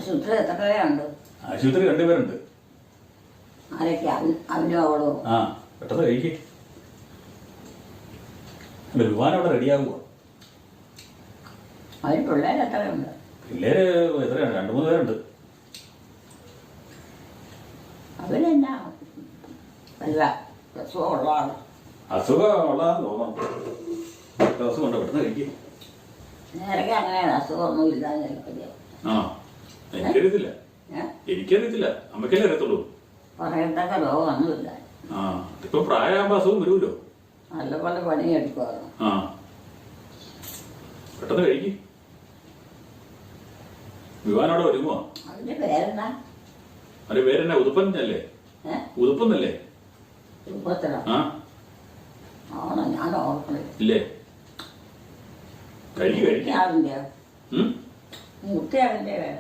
ആശുപത്രി എത്ര പേരുണ്ട്? ആശുപത്രി 2 പേരുണ്ട്. ആരൊക്കെ? അവനും അവളോ? ആ പെട്ടെന്ന് കഴിക്കേ. അല്ല വിമാനം അവിടെ റെഡിയാകുക. അവന് പിള്ളേർ എത്രയുണ്ട്? പിള്ളേര് എത്രയാണ്? 2-3 പേരുണ്ട്. അവനെന്നാ വല്ല അസുഖമുള്ള ആള്? അസുഖം ഉള്ളതാന്ന് തോന്നുന്നു. അസുഖമുണ്ട്. പെട്ടെന്ന് കഴിക്കേ. നേരൊക്കെ അങ്ങനെയാണ്, അസുഖമൊന്നും ഇല്ലാതെ. ആ എനിക്കറിയത്തില്ല. എനിക്കറിയത്തില്ല, അമ്മയ്ക്കല്ലേ അറിയത്തുള്ളൂ. പറയത്തക്ക രോഗമൊന്നുമില്ല. ആ ഇപ്പൊ പ്രായമാകുമ്പോ അസുഖം വരുമല്ലോ. നല്ലപോലെ പണിയെടുക്കുവാണ്. ആ പെട്ടെന്ന് കഴിക്കും. വിവാനോടെ ഒരുങ്ങുവാ. അവന്റെ പേരെന്താ? അവന്റെ പേരെന്നാ? ഉതുപ്പന്നല്ലേ? ഉതുപ്പന്നല്ലേ? രൂപത്തിലോ? ആ ആണോ? ഞാൻ ഓർക്കണേ. ഇല്ലേ? കഴിക്കും. മുത്തയാവിന്റെ? മുത്തയാവിന്റെ പേര്